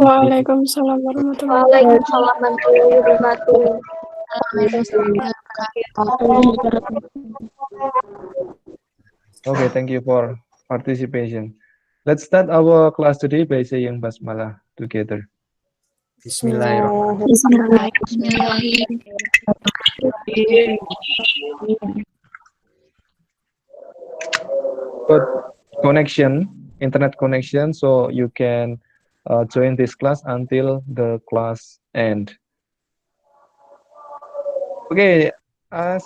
Waalaikumsalam warahmatullahi Waalaikumsalam warahmatullahi wabarakatuh. Okay, thank you for participation. Let's start our class today by saying basmalah together. Bismillahirrahmanirrahim. Good connection, internet connection, so you can join this class until the class end. Okay, as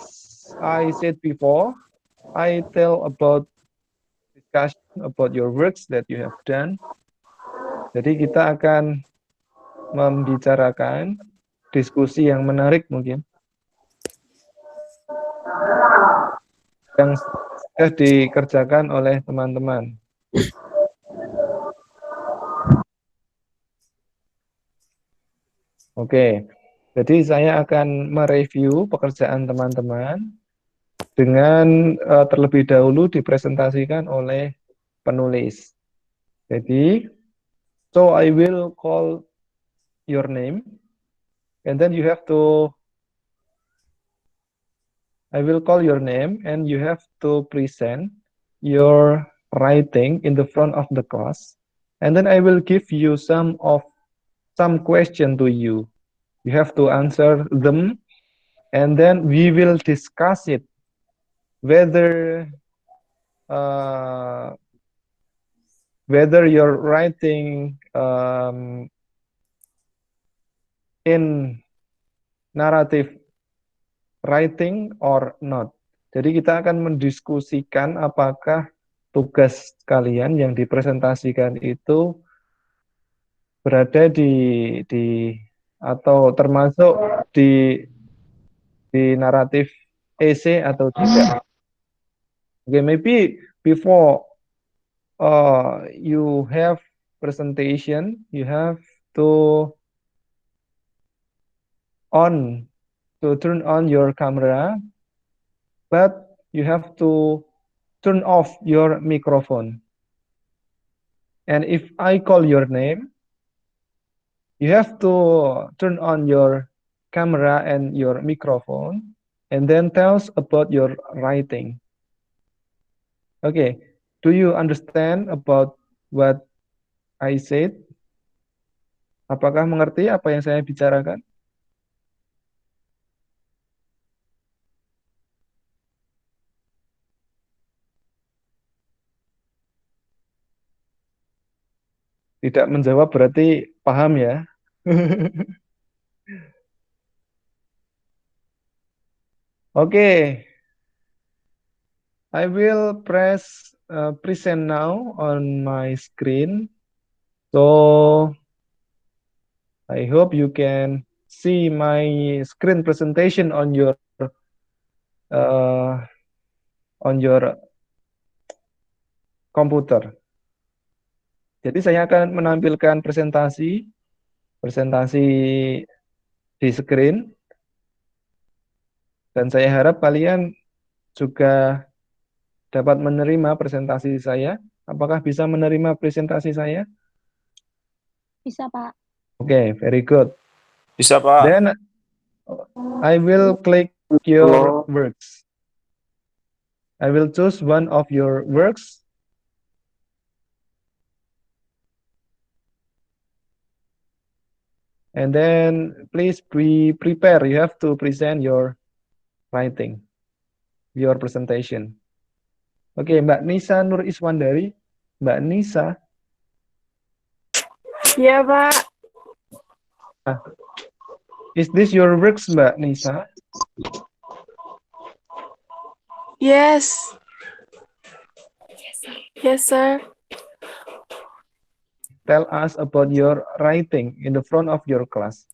I said before, I tell about discussion about your works that you have done. Jadi kita akan membicarakan diskusi yang menarik mungkin yang sudah dikerjakan oleh teman-teman. Oke, jadi saya akan mereview pekerjaan teman-teman dengan terlebih dahulu dipresentasikan oleh penulis. Jadi, so I will call your name, and then you have to, I will call your name, and you have to present your writing in the front of the class, and then I will give you some question to you. You have to answer them, and then we will discuss it, whether you're writing in narrative writing or not. Jadi kita akan mendiskusikan apakah tugas kalian yang dipresentasikan itu berada di atau termasuk di naratif essay atau tidak. Okay, maybe before you have presentation, you have to turn on your camera, but you have to turn off your microphone. And if I call your name, you have to turn on your camera and your microphone, and then tell us about your writing. Okay, do you understand about what I said? Apakah mengerti apa yang saya bicarakan? Tidak menjawab berarti paham ya. Okay, I will press present now on my screen. So I hope you can see my screen presentation on your komputer. Jadi saya akan menampilkan presentasi di screen, dan saya harap kalian juga dapat menerima presentasi saya. Apakah bisa menerima presentasi saya? Bisa, Pak. Okay, very good. Bisa, Pak. Then I will click your works. I will choose one of your works. And then please be prepared. You have to present your writing, your presentation. Oke, Mbak Nisa Nur Iswandari. Mbak Nisa. Ya, Pak. Is this your works, Mbak Nisa? Yes. Yes, sir. Tell us about your writing in the front of your class.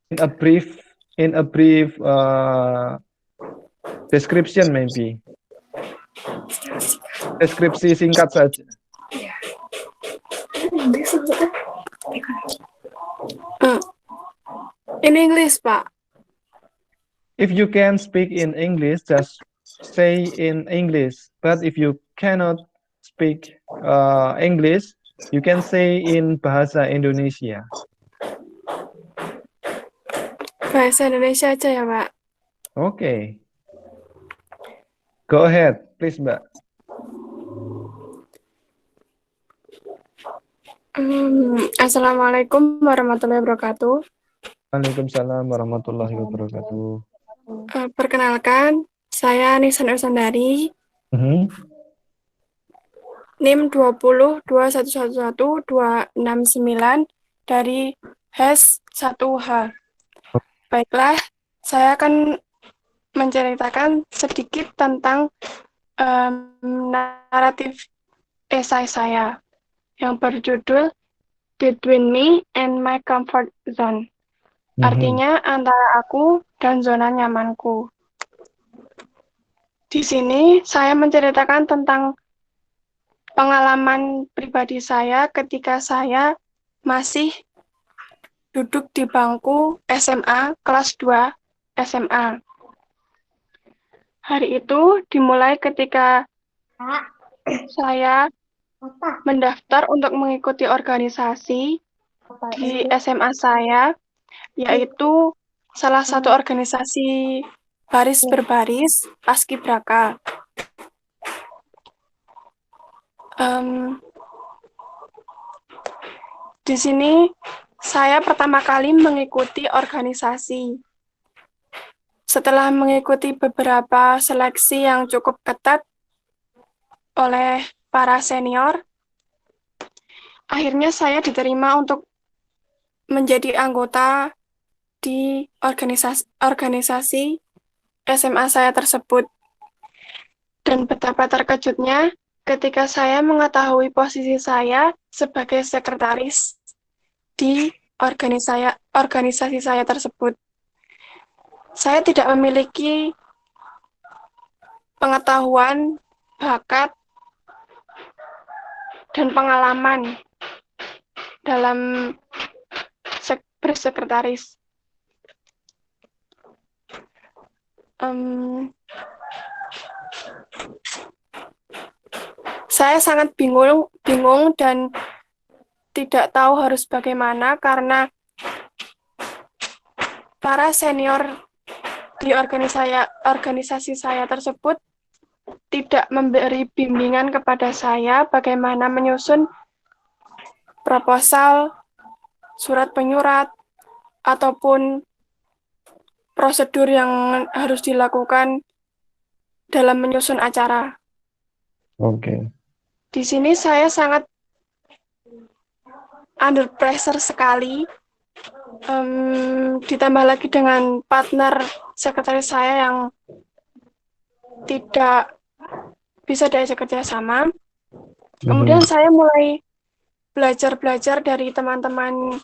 In a brief description maybe. Deskripsi singkat saja. In English, Pak. If you can speak in English, just say in English. But if you cannot speak English, You can say in bahasa Indonesia. Bahasa Indonesia aja ya, Pak. Okay. Go ahead, please, Mbak. Assalamualaikum warahmatullahi wabarakatuh. Waalaikumsalam warahmatullahi wabarakatuh. Perkenalkan, saya Nisan Ersandari, Mhm. NIM 2021111269 dari HES 1H. Baiklah, saya akan menceritakan sedikit tentang naratif esai saya yang berjudul Between Me and My Comfort Zone. Artinya antara aku dan zona nyamanku. Di sini saya menceritakan tentang pengalaman pribadi saya ketika saya masih duduk di bangku SMA kelas 2 SMA. Hari itu dimulai ketika saya mendaftar untuk mengikuti organisasi di SMA saya, yaitu salah satu organisasi baris berbaris Paskibraka. Di sini saya pertama kali mengikuti organisasi. Setelah mengikuti beberapa seleksi yang cukup ketat oleh para senior, akhirnya saya diterima untuk menjadi anggota di organisasi SMA saya tersebut. Dan betapa terkejutnya ketika saya mengetahui posisi saya sebagai sekretaris di organisasi saya tersebut. Saya tidak memiliki pengetahuan, bakat, dan pengalaman dalam bersekretaris. Saya sangat bingung dan tidak tahu harus bagaimana karena para senior di organisasi saya tersebut tidak memberi bimbingan kepada saya bagaimana menyusun proposal, surat penyurat, ataupun prosedur yang harus dilakukan dalam menyusun acara. Oke. Di sini saya sangat under pressure sekali, ditambah lagi dengan partner sekretaris saya yang tidak bisa diajak kerja sama. Kemudian saya mulai belajar dari teman-teman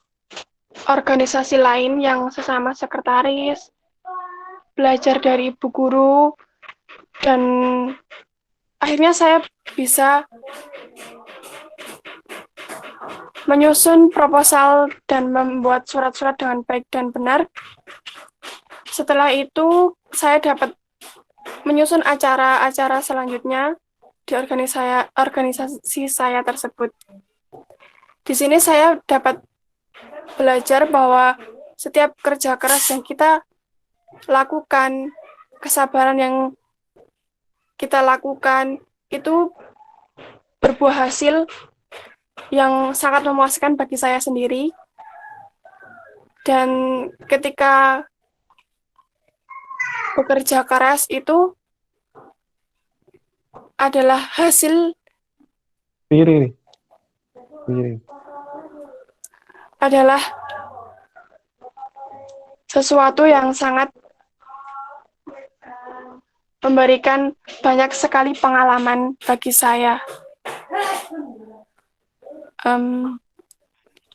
organisasi lain yang sesama sekretaris, belajar dari ibu guru, dan akhirnya saya bisa menyusun proposal dan membuat surat-surat dengan baik dan benar. Setelah itu, saya dapat menyusun acara-acara selanjutnya di organisasi saya tersebut. Di sini saya dapat belajar bahwa setiap kerja keras yang kita lakukan, kesabaran yang kita lakukan, itu berbuah hasil yang sangat memuaskan bagi saya sendiri. Dan ketika bekerja keras itu adalah hasil adalah sesuatu yang sangat memberikan banyak sekali pengalaman bagi saya.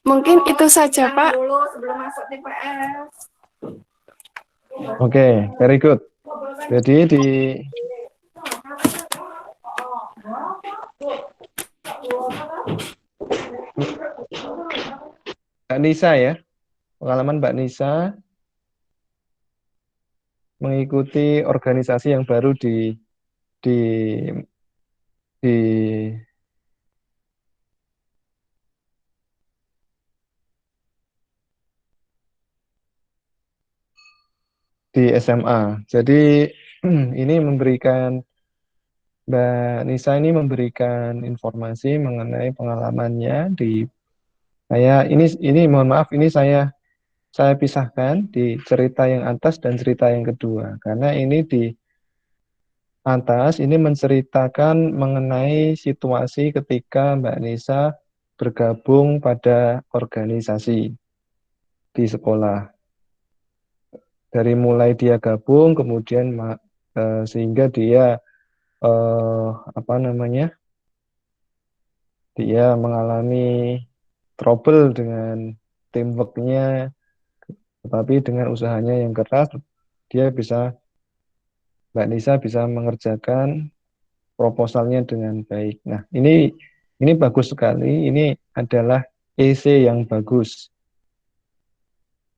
Mungkin itu saja, Pak. Oke, very good. Jadi Mbak Nisa ya, pengalaman Mbak Nisa mengikuti organisasi yang baru di di SMA. Jadi ini memberikan Mbak Nisa ini memberikan informasi mengenai pengalamannya di ini mohon maaf ini saya pisahkan di cerita yang atas dan cerita yang kedua karena ini di atas ini menceritakan mengenai situasi ketika Mbak Nisa bergabung pada organisasi di sekolah. Dari mulai dia gabung kemudian sehingga dia apa namanya? Dia mengalami trouble dengan teamwork-nya, tetapi dengan usahanya yang keras dia Mbak Nisa bisa mengerjakan proposalnya dengan baik. Nah, ini bagus sekali. Ini adalah EC yang bagus.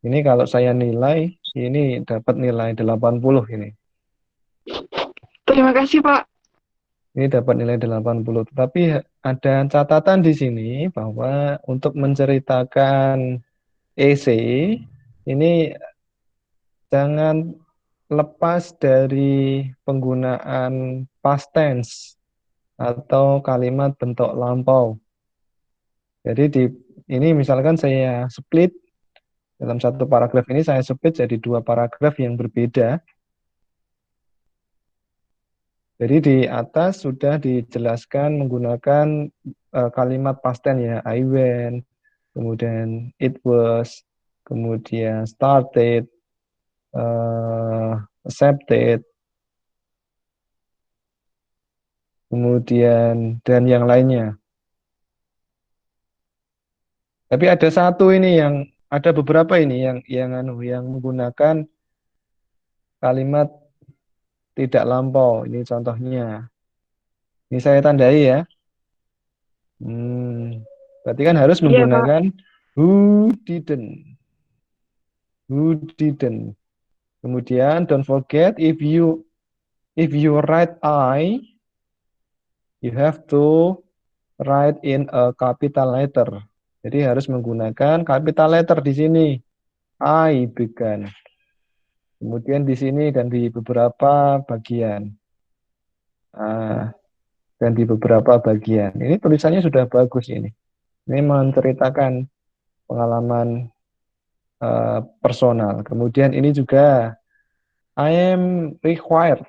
Ini kalau saya nilai, ini dapat nilai 80 ini. Terima kasih, Pak. Ini dapat nilai 80. Tetapi ada catatan di sini bahwa untuk menceritakan EC, ini jangan lepas dari penggunaan past tense atau kalimat bentuk lampau. Jadi ini misalkan saya split dalam satu paragraf ini saya split jadi dua paragraf yang berbeda. Jadi di atas sudah dijelaskan menggunakan kalimat past tense ya, I went, kemudian it was, kemudian started, accepted, kemudian dan yang lainnya. Tapi ada satu ini yang ada beberapa ini yang menggunakan kalimat tidak lampau. Ini contohnya. Ini saya tandai ya. Berarti kan harus Iya, Pak. menggunakan who didn't. Who didn't. Kemudian don't forget if you write I, you have to write in a capital letter. Jadi harus menggunakan capital letter di sini. I began. Kemudian di sini dan di beberapa bagian. Dan di beberapa bagian. Ini tulisannya sudah bagus ini. Ini menceritakan pengalaman personal. Kemudian ini juga I am required.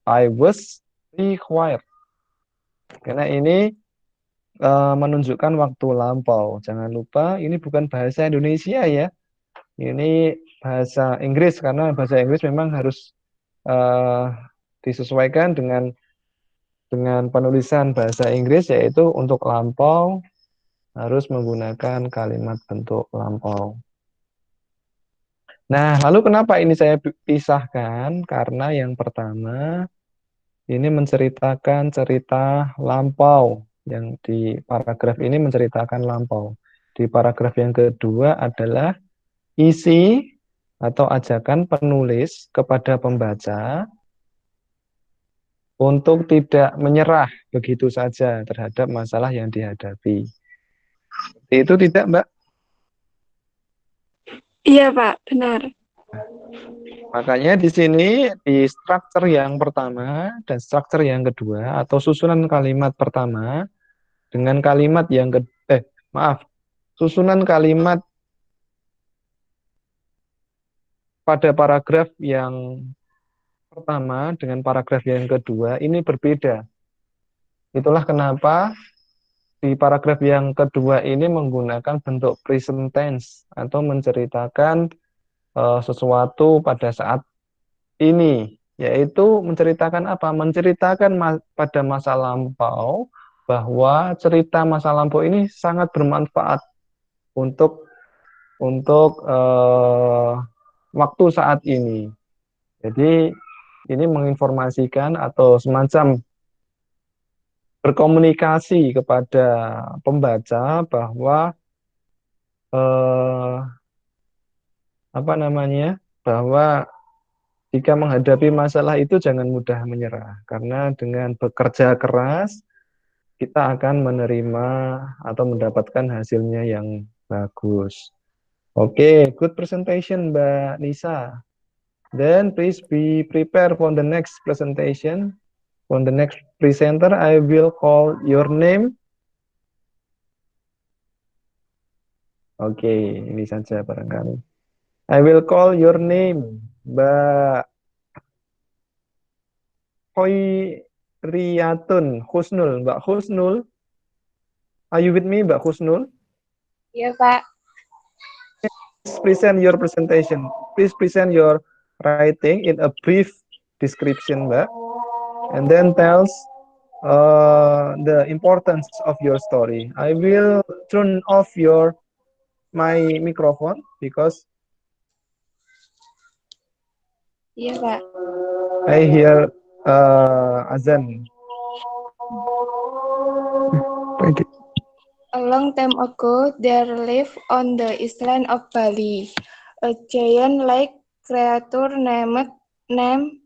I was required. Karena ini menunjukkan waktu lampau. Jangan lupa ini bukan bahasa Indonesia ya. Ini bahasa Inggris karena bahasa Inggris memang harus disesuaikan dengan penulisan bahasa Inggris yaitu untuk lampau harus menggunakan kalimat bentuk lampau. Nah, lalu kenapa ini saya pisahkan? Karena yang pertama ini menceritakan cerita lampau. Yang di paragraf ini menceritakan lampau. Di paragraf yang kedua adalah isi atau ajakan penulis kepada pembaca untuk tidak menyerah begitu saja terhadap masalah yang dihadapi. Itu tidak, Mbak? Iya, Pak. Benar. Makanya di sini di struktur yang pertama dan struktur yang kedua atau susunan kalimat pertama dengan kalimat yang susunan kalimat pada paragraf yang pertama dengan paragraf yang kedua ini berbeda. Itulah kenapa di paragraf yang kedua ini menggunakan bentuk present tense atau menceritakan sesuatu pada saat ini, yaitu menceritakan apa? Menceritakan pada masa lampau bahwa cerita masa lampau ini sangat bermanfaat untuk waktu saat ini. Jadi ini menginformasikan atau semacam berkomunikasi kepada pembaca bahwa bahwa jika menghadapi masalah itu jangan mudah menyerah karena dengan bekerja keras kita akan menerima atau mendapatkan hasilnya yang bagus. Oke, good presentation Mbak Nisa. Then please be prepared for the next presentation. For the next presenter, I will call your name. Oke, ini saja barangkali. I will call your name, Mbak Khoiriyatun Husnul. Mbak Husnul, are you with me, Mbak Husnul? Iya, Pak. Please present your presentation. Please present your writing in a brief description, Mbak. And then tells the importance of your story. I will turn off my microphone because Iya, Pak. I hear azan. A long time ago, there lived on the island of Bali a giant-like creature named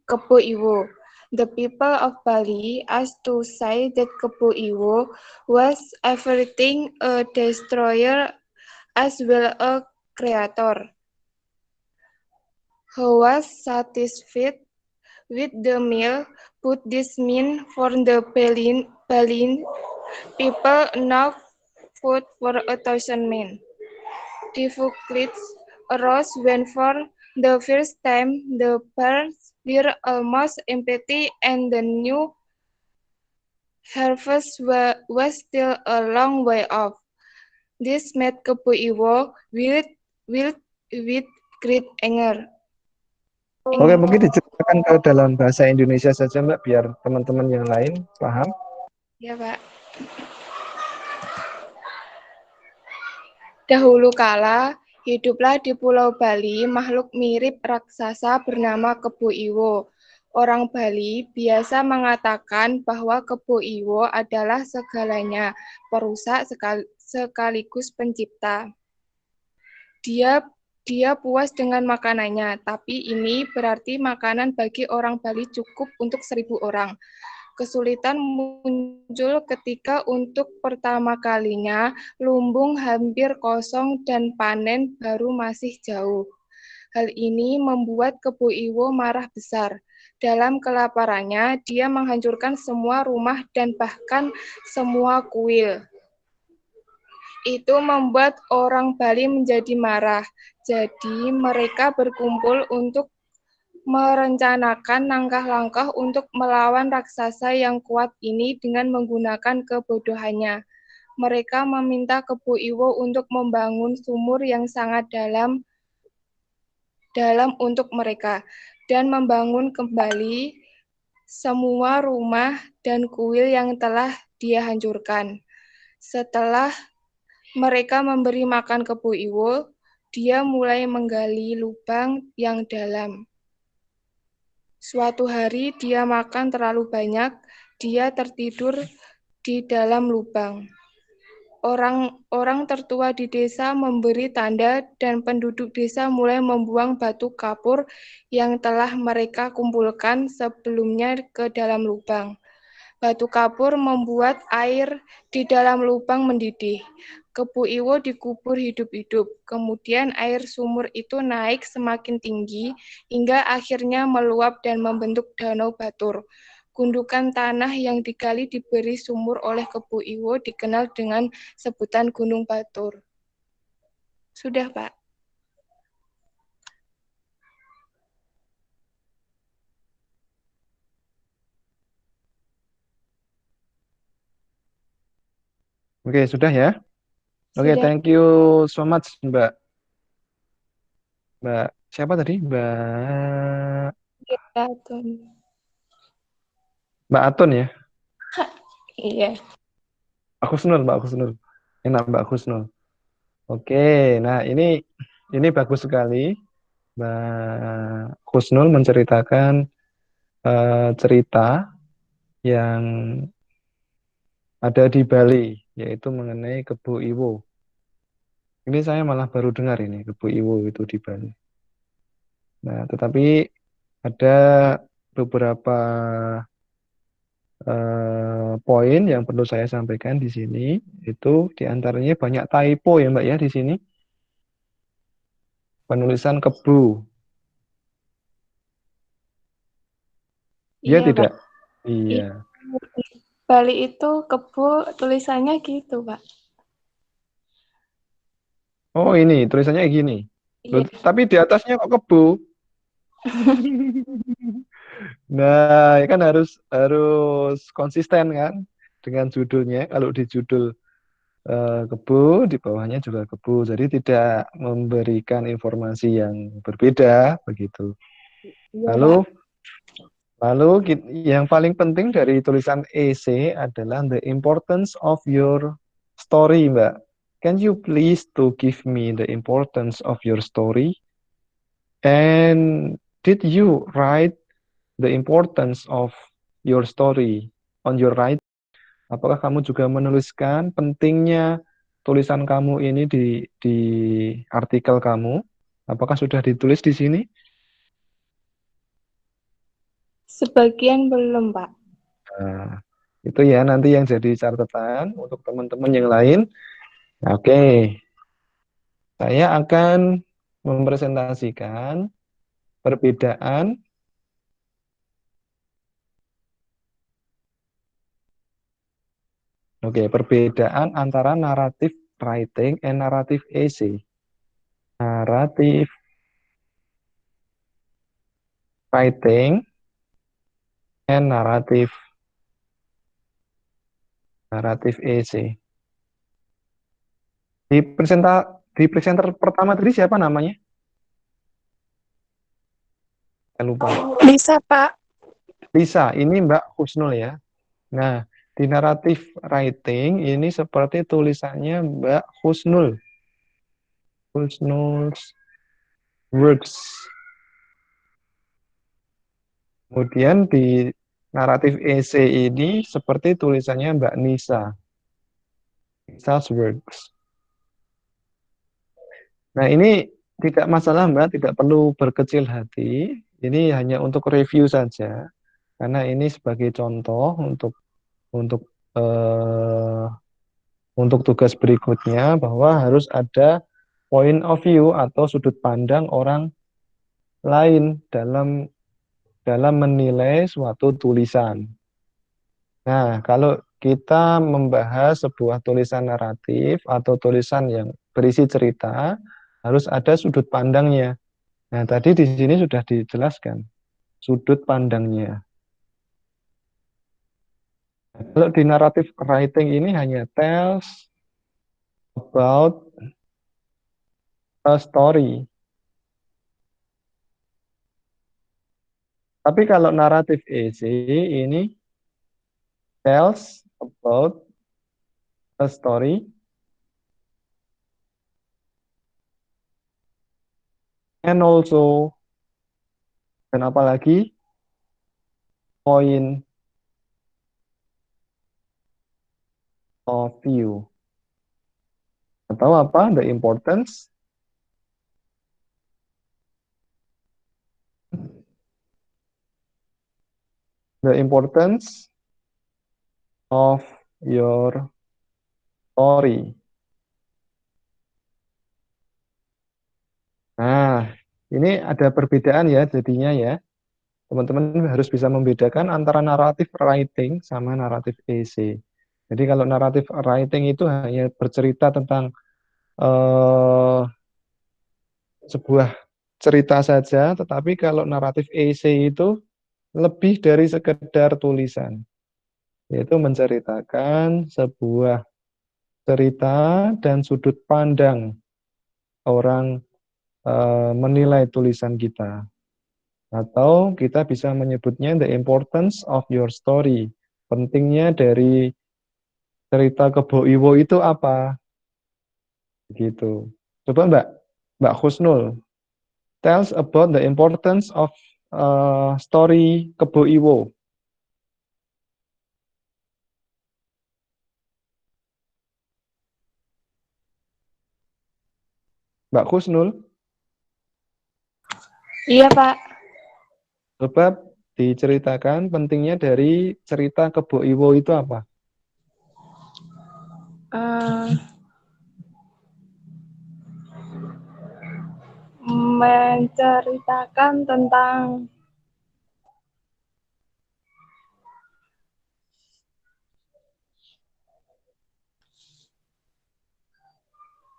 Kebo Iwo. The people of Bali asked to say that Kebo Iwo was everything, a destroyer as well a creator, who was satisfied with the meal, but this meant for the Balian people enough food for 1,000 men. Difficulties arose when for the first time the barns were almost empty and the new harvest was still a long way off. This made Kebo Iwo wild with great anger. Oke, mungkin diceritakan ke dalam bahasa Indonesia saja, Mbak, biar teman-teman yang lain paham. Ya, Pak. Dahulu kala, hiduplah di Pulau Bali makhluk mirip raksasa bernama Kebo Iwo. Orang Bali biasa mengatakan bahwa Kebo Iwo adalah segalanya, perusak sekaligus pencipta. Dia puas dengan makanannya, tapi ini berarti makanan bagi orang Bali cukup untuk 1.000 orang. Kesulitan muncul ketika untuk pertama kalinya lumbung hampir kosong dan panen baru masih jauh. Hal ini membuat Kebo Iwo marah besar. Dalam kelaparannya, dia menghancurkan semua rumah dan bahkan semua kuil. Itu membuat orang Bali menjadi marah. Jadi mereka berkumpul untuk merencanakan langkah-langkah untuk melawan raksasa yang kuat ini dengan menggunakan kebodohannya. Mereka meminta Kebo Iwo untuk membangun sumur yang sangat dalam untuk mereka dan membangun kembali semua rumah dan kuil yang telah dia hancurkan. Setelah mereka memberi makan Kebo Iwo, dia mulai menggali lubang yang dalam. Suatu hari dia makan terlalu banyak, dia tertidur di dalam lubang. Orang tertua di desa memberi tanda dan penduduk desa mulai membuang batu kapur yang telah mereka kumpulkan sebelumnya ke dalam lubang. Batu kapur membuat air di dalam lubang mendidih. Kebo Iwo dikubur hidup-hidup. Kemudian air sumur itu naik semakin tinggi hingga akhirnya meluap dan membentuk danau Batur. Gundukan tanah yang digali diberi sumur oleh Kebo Iwo dikenal dengan sebutan Gunung Batur. Sudah, Pak. Oke, sudah ya? Oke, Sudah. thank you so much, Mbak. Mbak, siapa tadi? Mbak Atun ya? Iya. Mbak Husnul. Enak, Mbak Husnul. Oke, nah ini bagus sekali. Mbak Husnul menceritakan cerita yang ada di Bali, yaitu mengenai Kebo Iwo. Ini saya malah baru dengar ini, Kebo Iwo itu di Bali. Nah, tetapi ada beberapa poin yang perlu saya sampaikan di sini. Itu diantaranya banyak typo ya Mbak ya di sini. Penulisan Kebu. Iya Iya, tidak? Pak. Iya. Di Bali itu kebo tulisannya gitu, Pak. Oh ini tulisannya gini. Loh, Iya. tapi di atasnya kok kebo? Nah, ya kan harus harus konsisten kan dengan judulnya. Kalau di judul kebo, di bawahnya juga kebo. Jadi tidak memberikan informasi yang berbeda begitu. Iya, Lalu Pak. lalu yang paling penting dari tulisan essay adalah the importance of your story, Mbak. Can you please to give me the importance of your story? And did you write the importance of your story on your writing? Apakah kamu juga menuliskan pentingnya tulisan kamu ini di artikel kamu? Apakah sudah ditulis di sini? Sebagian belum, Pak. Nah, itu ya nanti yang jadi catatan untuk teman-teman yang lain. Oke, saya akan mempresentasikan perbedaan. Oke, perbedaan antara naratif writing and naratif essay. Naratif writing and naratif essay. Di presenter pertama tadi siapa namanya? Saya lupa. Bisa, Pak. Lisa, ini Mbak Husnul ya. Nah, di naratif writing ini seperti tulisannya Mbak Husnul. Husnul's works. Kemudian di naratif essay ini seperti tulisannya Mbak Nisa. Nisa's works. Nah, ini tidak masalah Mbak, tidak perlu berkecil hati. Ini hanya untuk review saja. Karena ini sebagai contoh untuk eh, untuk tugas berikutnya bahwa harus ada point of view atau sudut pandang orang lain dalam dalam menilai suatu tulisan. Nah, kalau kita membahas sebuah tulisan naratif atau tulisan yang berisi cerita, harus ada sudut pandangnya. Nah, tadi di sini sudah dijelaskan sudut pandangnya. Kalau di narrative writing ini hanya tells about a story. Tapi kalau naratif essay ini tells about a story and also dan apalagi point of view atau apa the importance of your story. Nah, ini ada perbedaan ya jadinya ya. Teman-teman harus bisa membedakan antara naratif writing sama naratif essay. Jadi kalau naratif writing itu hanya bercerita tentang eh, sebuah cerita saja, tetapi kalau naratif essay itu lebih dari sekedar tulisan, yaitu menceritakan sebuah cerita dan sudut pandang orang menilai tulisan kita. Atau kita bisa menyebutnya the importance of your story. Pentingnya dari cerita Kebo Iwo itu apa? Gitu. Coba Mbak Husnul, tells about the importance of story Kebo Iwo. Mbak Husnul, Iya, Pak. coba diceritakan pentingnya dari cerita Kebo Iwo itu apa? Eh, menceritakan tentang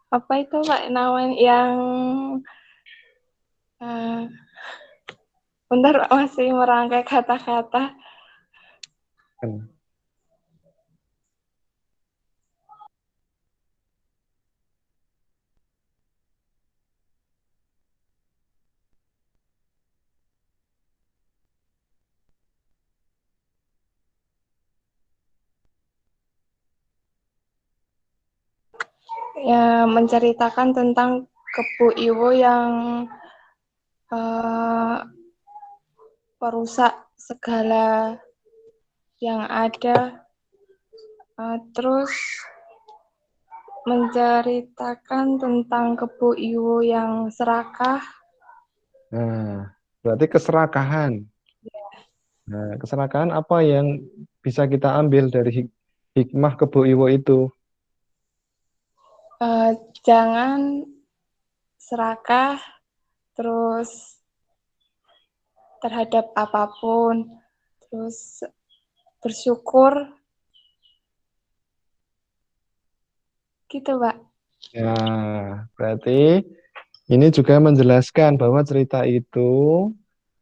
Apa itu Pak namanya yang bentar Pak, masih merangkai kata-kata. Ya, menceritakan tentang Kebu Iwo yang perusak segala yang ada. Terus menceritakan tentang Kebu Iwo yang serakah. Nah, berarti keserakahan. Nah, keserakahan apa yang bisa kita ambil dari hikmah Kebo Iwo itu? Jangan serakah terus terhadap apapun, terus bersyukur gitu Pak. Ya, berarti ini juga menjelaskan bahwa cerita itu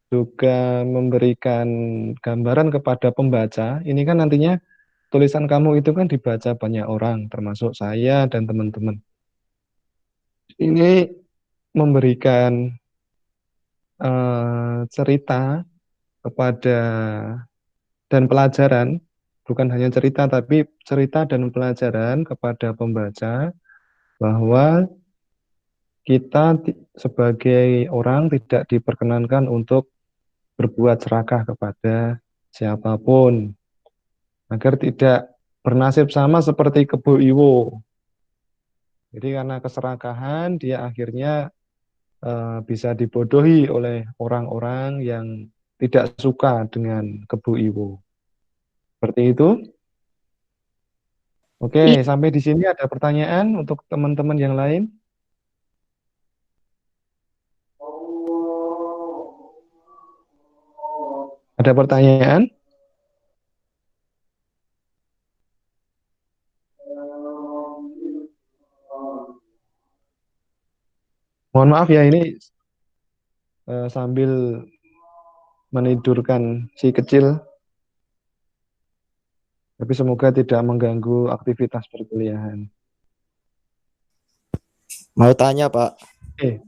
juga memberikan gambaran kepada pembaca. Ini kan nantinya tulisan kamu itu kan dibaca banyak orang, termasuk saya dan teman-teman. Ini memberikan cerita kepada dan pelajaran, bukan hanya cerita, tapi cerita dan pelajaran kepada pembaca bahwa kita sebagai orang tidak diperkenankan untuk berbuat serakah kepada siapapun, agar tidak bernasib sama seperti Kebo Iwo. Jadi karena keserakahan, dia akhirnya bisa dibodohi oleh orang-orang yang tidak suka dengan Kebo Iwo. Seperti itu. Oke, sampai di sini ada pertanyaan untuk teman-teman yang lain? Ada pertanyaan? Mohon maaf ya, ini sambil menidurkan si kecil, tapi semoga tidak mengganggu aktivitas perkuliahan. Mau tanya Pak.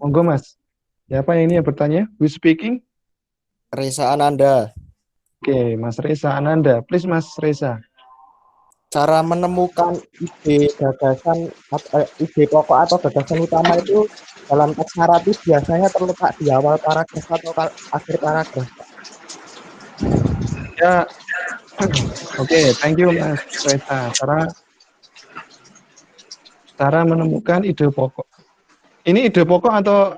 Monggo Mas. Siapa ini yang bertanya? Who speaking? Reza Ananda. Oke, Mas Reza Ananda. Please Mas Reza. Cara menemukan ide gagasan ide pokok atau gagasan utama itu dalam teks naratif biasanya terletak di awal paragraf atau akhir paragraf. Ya, oke, thank you Mas Reza. Cara menemukan ide pokok. Ini ide pokok atau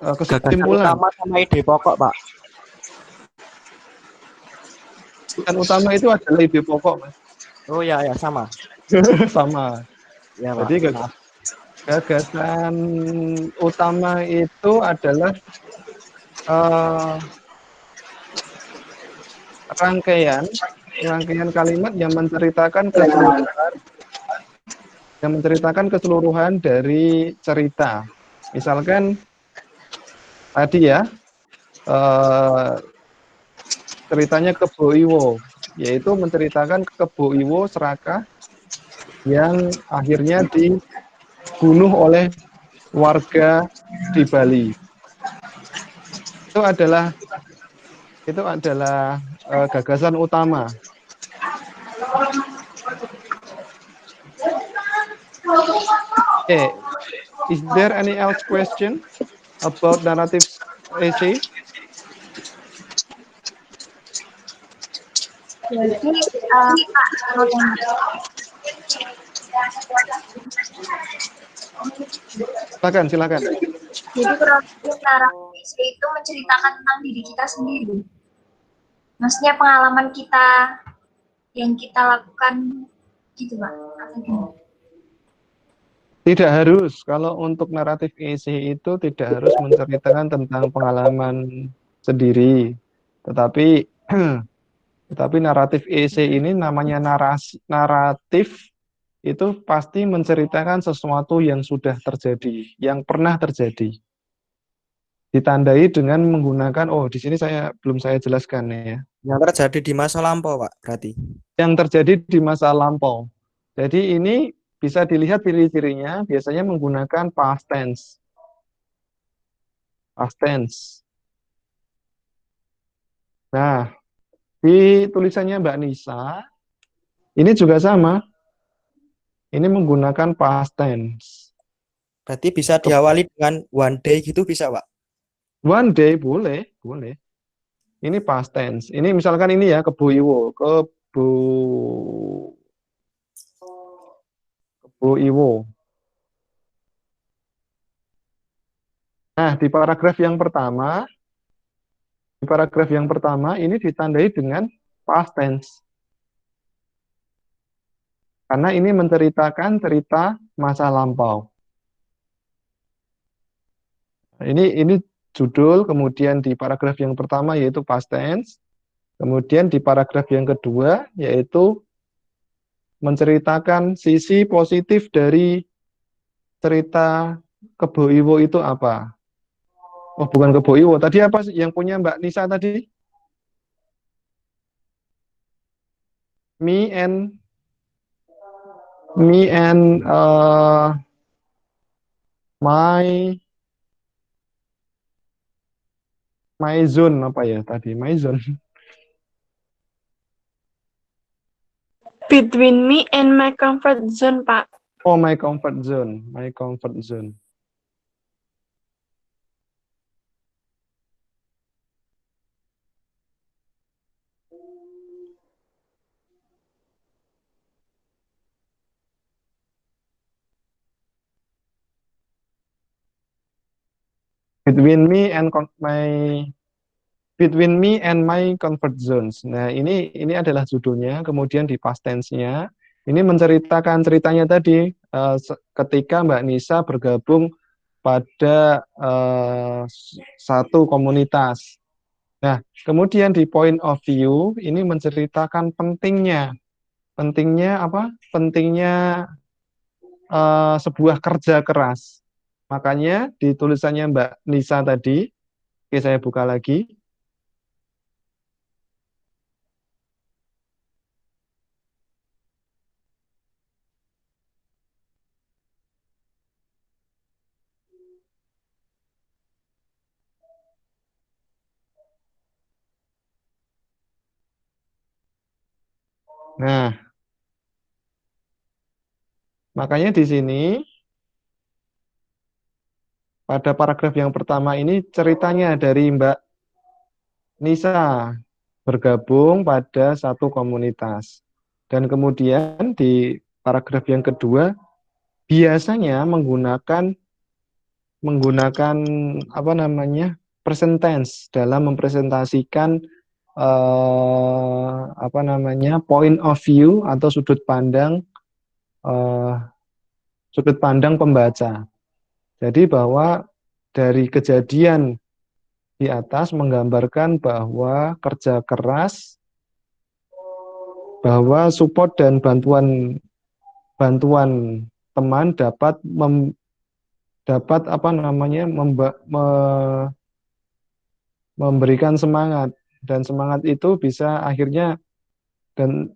Gagasan kesimpulan? utama sama ide pokok, Pak. Yang utama itu adalah ide pokok, Mas. Oh ya, sama. Sama. Ya, Pak. Jadi gagasan utama itu adalah rangkaian kalimat yang menceritakan keseluruhan dari cerita. Misalkan tadi ya ceritanya Kebo Iwo, yaitu menceritakan Kebo Iwo serakah yang akhirnya dibunuh oleh warga di Bali. Itu adalah gagasan utama. Is there any else question about narrative essay? Jadi, Silakan. Jadi kurang narasi itu menceritakan tentang diri kita sendiri. Maksudnya pengalaman kita yang kita lakukan gitu, Pak. Tidak harus. Kalau untuk naratif essay itu tidak harus menceritakan tentang pengalaman sendiri. Tetapi naratif essay ini namanya naratif itu pasti menceritakan sesuatu yang sudah terjadi, yang pernah terjadi. Ditandai dengan menggunakan, oh di sini belum saya jelaskan ya, Yang terjadi di masa lampau, Pak, berarti. yang terjadi di masa lampau. Jadi ini bisa dilihat ciri-cirinya, biasanya menggunakan past tense. Past tense. Nah, di tulisannya Mbak Nisa, ini juga sama. Ini menggunakan past tense. Berarti bisa diawali dengan one day gitu bisa, Pak? One day boleh, boleh. Ini past tense. Ini misalkan ini ya, kebo iwo. Nah, di paragraf yang pertama ini ditandai dengan past tense. Karena ini menceritakan cerita masa lampau. Ini judul, kemudian di paragraf yang pertama yaitu past tense, kemudian di paragraf yang kedua yaitu menceritakan sisi positif dari cerita Kebo Iwo itu apa? Oh, bukan Kebo Iwo. Tadi apa yang punya Mbak Nisa tadi? Me and my zone apa ya tadi? My zone. Between me and my comfort zone, Pak. Oh, my comfort zone. My comfort zone. Between me and my comfort zones. Nah, ini adalah judulnya, kemudian di past tense-nya ini menceritakan ceritanya tadi ketika Mbak Nisa bergabung pada satu komunitas. Nah, kemudian di point of view ini menceritakan pentingnya apa? Pentingnya sebuah kerja keras. Makanya di tulisannya Mbak Nisa tadi, oke saya buka lagi. Nah, makanya di sini pada paragraf yang pertama ini ceritanya dari Mbak Nisa bergabung pada satu komunitas. Dan kemudian di paragraf yang kedua biasanya menggunakan apa namanya? Present tense dalam mempresentasikan apa namanya? Point of view atau sudut pandang pembaca. Jadi bahwa dari kejadian di atas menggambarkan bahwa kerja keras, bahwa support dan bantuan teman dapat apa namanya memberikan semangat, dan semangat itu bisa akhirnya dan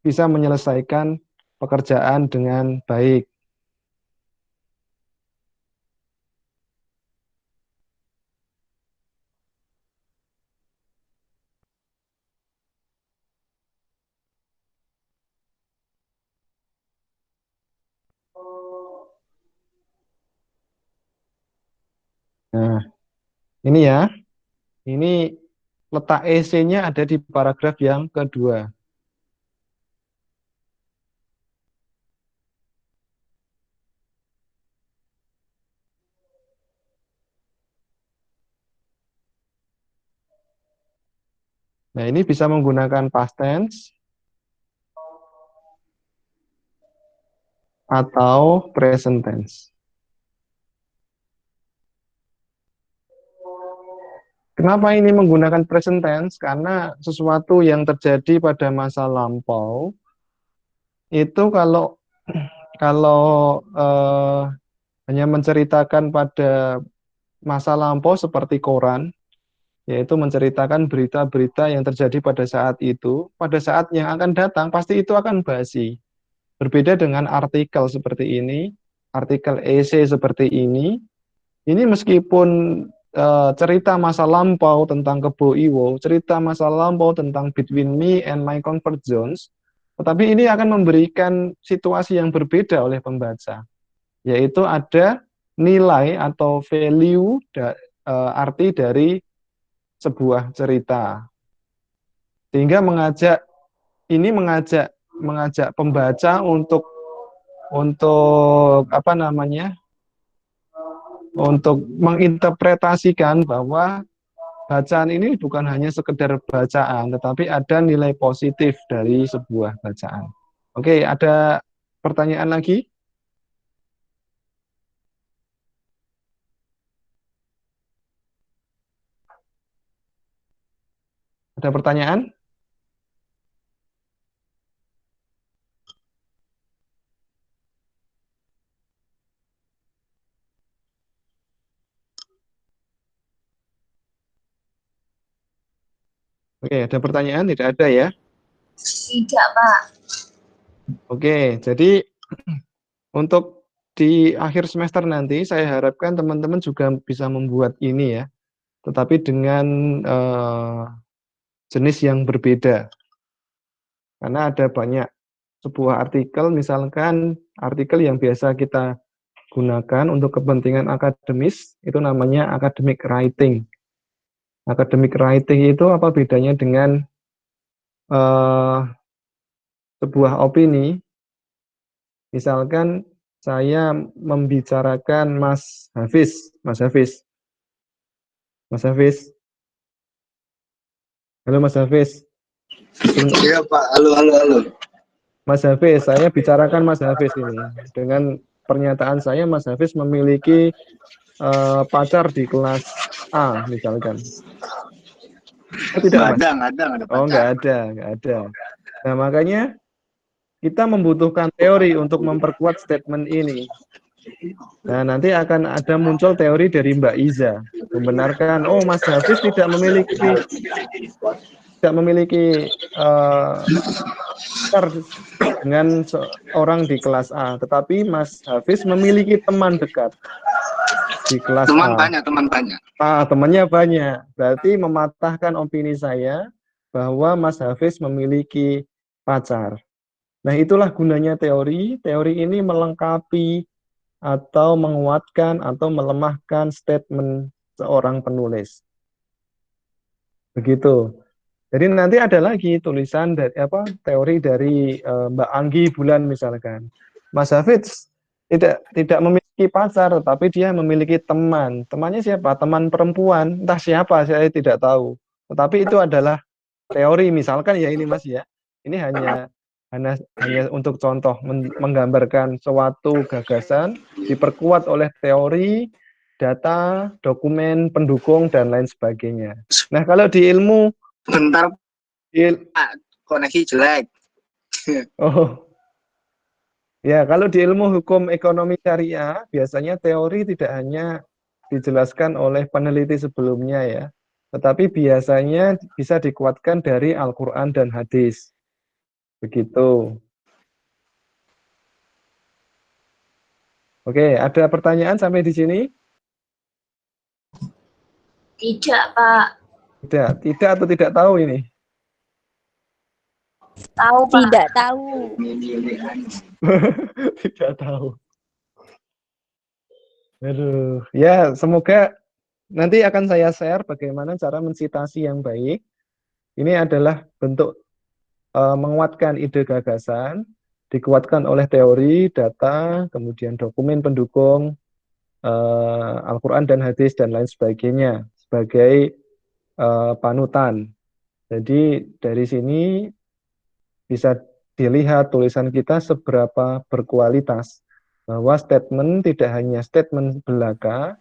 bisa menyelesaikan pekerjaan dengan baik. Nah, ini ya. Ini letak EC-nya ada di paragraf yang kedua. Nah, ini bisa menggunakan past tense atau present tense. Kenapa ini menggunakan present tense? Karena sesuatu yang terjadi pada masa lampau itu kalau kalau hanya menceritakan pada masa lampau seperti koran, yaitu menceritakan berita-berita yang terjadi pada saat itu, pada saat yang akan datang pasti itu akan basi. Berbeda dengan artikel seperti ini, artikel esai seperti ini meskipun cerita masa lampau tentang Kebo Iwo, cerita masa lampau tentang Between Me and My Comfort Zones, tetapi ini akan memberikan situasi yang berbeda oleh pembaca, yaitu ada nilai atau value arti dari sebuah cerita, sehingga mengajak pembaca untuk apa namanya, untuk menginterpretasikan bahwa bacaan ini bukan hanya sekedar bacaan, tetapi ada nilai positif dari sebuah bacaan. Oke, ada pertanyaan lagi? Ada pertanyaan? Oke, ada pertanyaan? Tidak ada ya? Tidak, Pak. Oke, jadi untuk di akhir semester nanti saya harapkan teman-teman juga bisa membuat ini ya, tetapi dengan jenis yang berbeda. Karena ada banyak sebuah artikel, misalkan artikel yang biasa kita gunakan untuk kepentingan akademis, itu namanya academic writing. Academic writing itu apa bedanya dengan sebuah opini? Misalkan saya membicarakan Mas Hafiz. Halo Mas Hafiz. Iya Pak, halo. Mas Hafiz, saya bicarakan Mas Hafiz ini. Dengan pernyataan saya, Mas Hafiz memiliki pacar di kelas A, misalkan. Oh, tidak, Mas? Nggak ada pacar. Oh, nggak ada. Nah, makanya kita membutuhkan teori untuk memperkuat statement ini. Nah, nanti akan ada muncul teori dari Mbak Iza, membenarkan, oh Mas Hafiz tidak memiliki dengan orang di kelas A, tetapi Mas Hafiz memiliki teman dekat di kelas teman A. Teman banyak. Temannya banyak. Berarti mematahkan opini saya bahwa Mas Hafiz memiliki pacar. Nah, itulah gunanya teori. Teori ini melengkapi atau menguatkan atau melemahkan statement seorang penulis. Begitu. Jadi nanti ada lagi tulisan dari teori dari Mbak Anggi Bulan misalkan. Mas Hafiz tidak memiliki pacar, tapi dia memiliki teman. Temannya siapa? Teman perempuan, entah siapa saya tidak tahu. Tetapi itu adalah teori misalkan ya ini Mas ya. Ini hanya untuk contoh menggambarkan suatu gagasan diperkuat oleh teori, data, dokumen, pendukung dan lain sebagainya. Nah, kalau di ilmu bentar Pak, koneksi jelek. Oh. Ya, kalau di ilmu hukum ekonomi syariah, biasanya teori tidak hanya dijelaskan oleh peneliti sebelumnya ya, tetapi biasanya bisa dikuatkan dari Al-Quran dan hadis. Begitu. Oke, ada pertanyaan sampai di sini? Tidak, Pak. Tidak atau tidak tahu ini? Tahu, Pak. Tidak tahu. Tidak tahu. Aduh, ya semoga nanti akan saya share bagaimana cara mensitasi yang baik. Ini adalah bentuk menguatkan ide gagasan, dikuatkan oleh teori, data, kemudian dokumen pendukung, Al-Quran dan hadis dan lain sebagainya sebagai panutan. Jadi dari sini bisa dilihat tulisan kita seberapa berkualitas, bahwa statement tidak hanya statement belaka,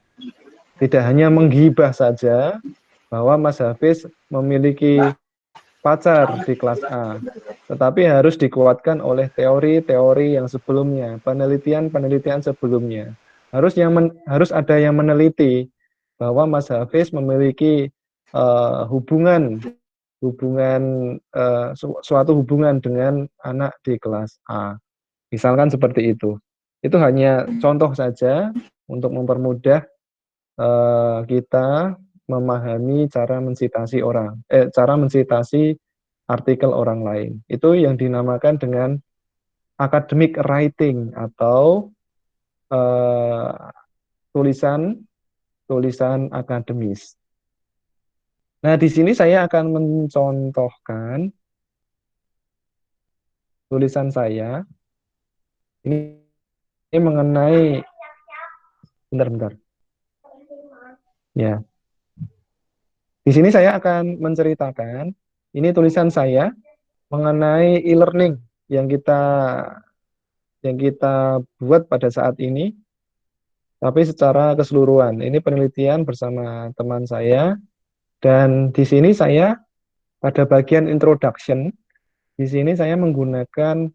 tidak hanya menggibah saja, bahwa Mas Hafiz memiliki pacar di kelas A. Tetapi harus dikuatkan oleh teori-teori yang sebelumnya, penelitian-penelitian sebelumnya. Harus ada yang meneliti bahwa Mas Hafiz memiliki suatu hubungan dengan anak di kelas A. Misalkan seperti itu. Itu hanya contoh saja untuk mempermudah kita memahami cara mensitasi cara mensitasi artikel orang lain. Itu yang dinamakan dengan academic writing atau tulisan akademis. Nah, di sini saya akan mencontohkan tulisan saya. Ini mengenai bentar. Ya. Di sini saya akan menceritakan ini tulisan saya mengenai e-learning yang kita buat pada saat ini, tapi secara keseluruhan. Ini penelitian bersama teman saya, dan di sini saya pada bagian introduction, di sini saya menggunakan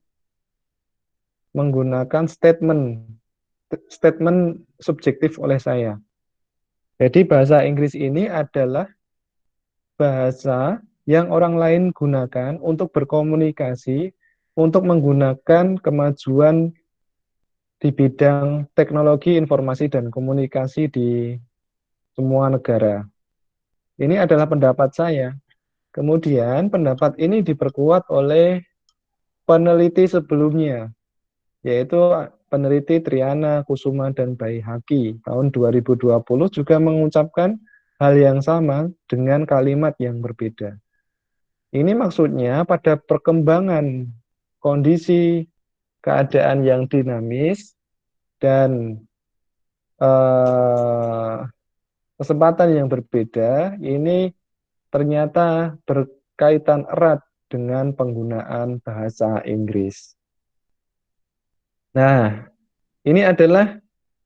statement subjektif oleh saya. Jadi bahasa Inggris ini adalah bahasa yang orang lain gunakan untuk berkomunikasi, untuk menggunakan kemajuan di bidang teknologi informasi dan komunikasi di semua negara. Ini adalah pendapat saya. Kemudian pendapat ini diperkuat oleh peneliti sebelumnya, yaitu peneliti Triana Kusuma dan Baihaqi tahun 2020 juga mengucapkan hal yang sama dengan kalimat yang berbeda. Ini maksudnya pada perkembangan kondisi keadaan yang dinamis dan kesempatan yang berbeda, ini ternyata berkaitan erat dengan penggunaan bahasa Inggris. Nah, ini adalah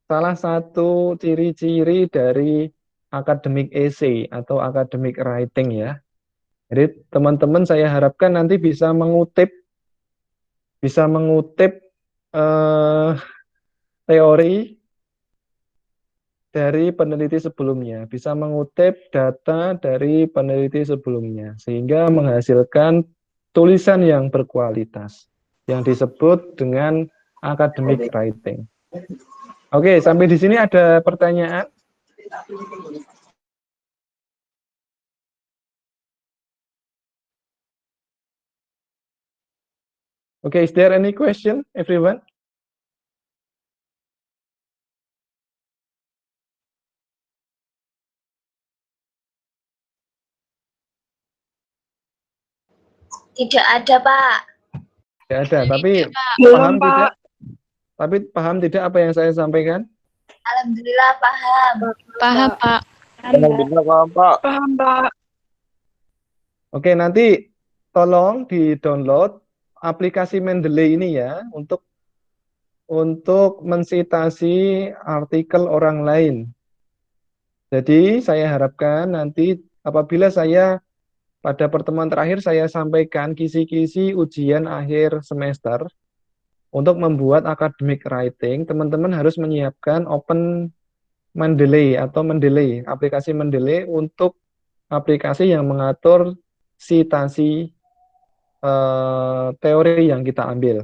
salah satu ciri-ciri dari academic essay atau academic writing ya. Jadi teman-teman saya harapkan nanti bisa mengutip teori dari peneliti sebelumnya, bisa mengutip data dari peneliti sebelumnya, sehingga menghasilkan tulisan yang berkualitas, yang disebut dengan academic writing. Oke, sampai di sini ada pertanyaan? Okay, is there any question, everyone? Tidak ada, Pak. Tidak ada, tapi Belum, paham tidak? Pak. Tapi paham tidak apa yang saya sampaikan? Alhamdulillah paham. Paham, Pak. Alhamdulillah paham, Pak. Paham, Pak. Oke, nanti tolong di-download aplikasi Mendeley ini ya untuk mensitasi artikel orang lain. Jadi saya harapkan nanti apabila saya pada pertemuan terakhir saya sampaikan kisi-kisi ujian akhir semester untuk membuat academic writing, teman-teman harus menyiapkan Open Mendeley atau Mendeley, aplikasi Mendeley untuk aplikasi yang mengatur sitasi teori yang kita ambil.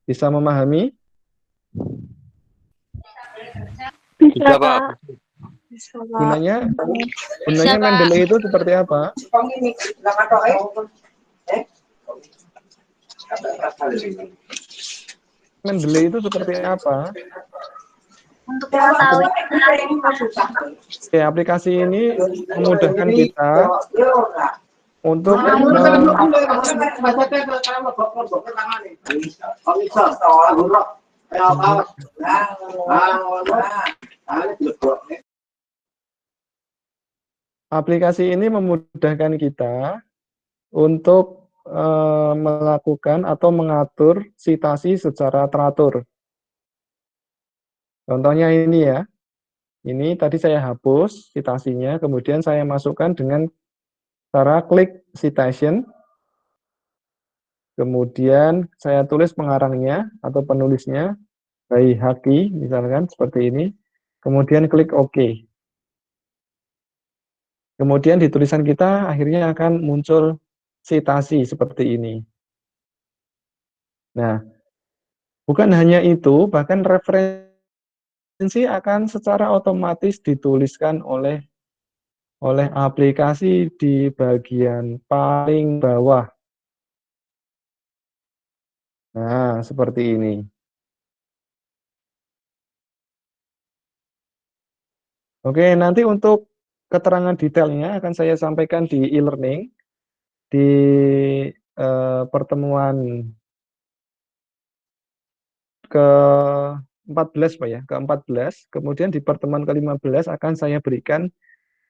Bisa memahami? Bisa, Pak. Bisa, Pak. Gunanya Pak. Mendeley itu seperti apa? Mendeley itu seperti apa? Untuk mengetahui Oke, aplikasi ini memudahkan kita untuk aplikasi ini memudahkan kita untuk melakukan atau mengatur sitasi secara teratur. Contohnya ini ya. Ini tadi saya hapus citasinya, kemudian saya masukkan dengan cara klik citation, kemudian saya tulis pengarangnya atau penulisnya, Bayi Haki, misalkan seperti ini, kemudian klik OK. Kemudian di tulisan kita akhirnya akan muncul citasi seperti ini. Nah, bukan hanya itu, bahkan referensi akan secara otomatis dituliskan oleh aplikasi di bagian paling bawah. Nah, seperti ini. Oke, nanti untuk keterangan detailnya akan saya sampaikan di e-learning, di pertemuan ke-14 Pak ya, ke-14. Kemudian di pertemuan ke-15 akan saya berikan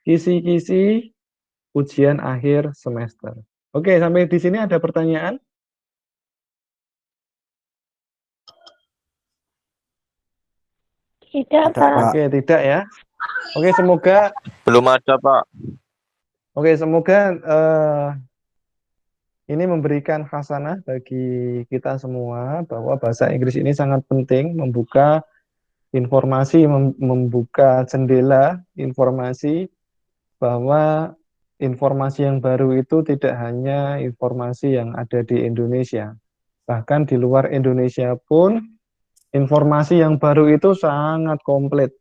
kisi-kisi ujian akhir semester. Oke, sampai di sini ada pertanyaan? Tidak, Pak. Oke, tidak ya. Oke, semoga Belum ada, Pak. ini memberikan khasanah bagi kita semua bahwa bahasa Inggris ini sangat penting, membuka informasi, membuka jendela informasi, bahwa informasi yang baru itu tidak hanya informasi yang ada di Indonesia. Bahkan di luar Indonesia pun informasi yang baru itu sangat komplit.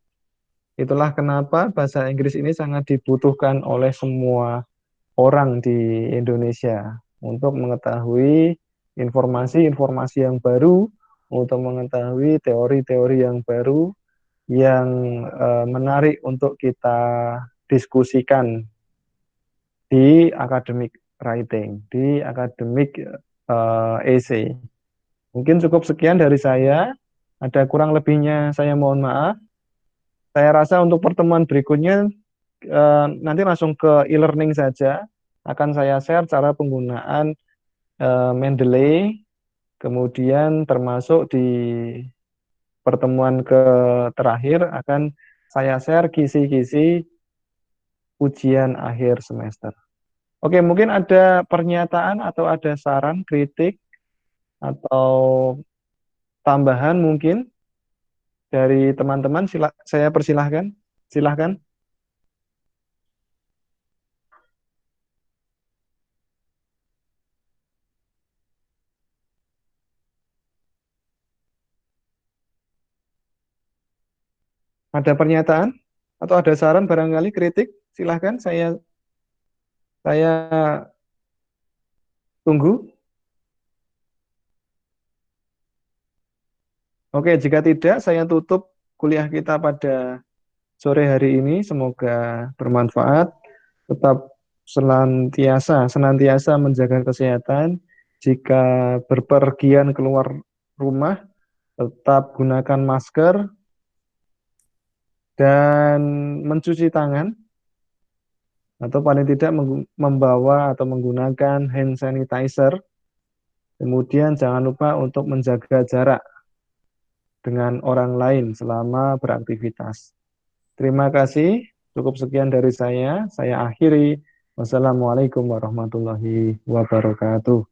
Itulah kenapa bahasa Inggris ini sangat dibutuhkan oleh semua orang di Indonesia untuk mengetahui informasi-informasi yang baru, untuk mengetahui teori-teori yang baru yang menarik untuk kita diskusikan di academic writing, di academic essay. Mungkin cukup sekian dari saya. Ada kurang lebihnya saya mohon maaf. Saya rasa untuk pertemuan berikutnya nanti langsung ke e-learning saja. Akan saya share cara penggunaan Mendeley, kemudian termasuk di pertemuan terakhir akan saya share kisi-kisi ujian akhir semester. Oke, mungkin ada pernyataan atau ada saran, kritik, atau tambahan mungkin dari teman-teman. Saya persilahkan. Silahkan. Ada pernyataan atau ada saran barangkali kritik? Silahkan, saya tunggu. Oke, jika tidak, saya tutup kuliah kita pada sore hari ini. Semoga bermanfaat. Tetap senantiasa menjaga kesehatan. Jika berpergian keluar rumah, tetap gunakan masker dan mencuci tangan, atau paling tidak membawa atau menggunakan hand sanitizer. Kemudian jangan lupa untuk menjaga jarak dengan orang lain selama beraktivitas. Terima kasih. Cukup sekian dari saya. Saya akhiri. Wassalamualaikum warahmatullahi wabarakatuh.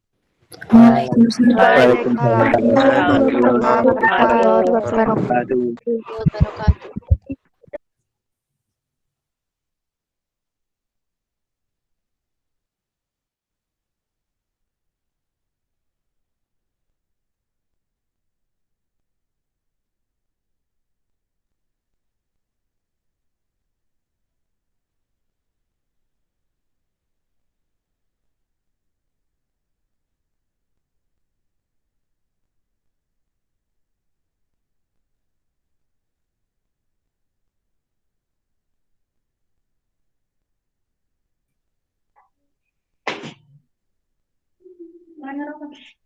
Waalaikumsalam warahmatullahi Wabarakatuh. wabarakatuh. Mana rokok?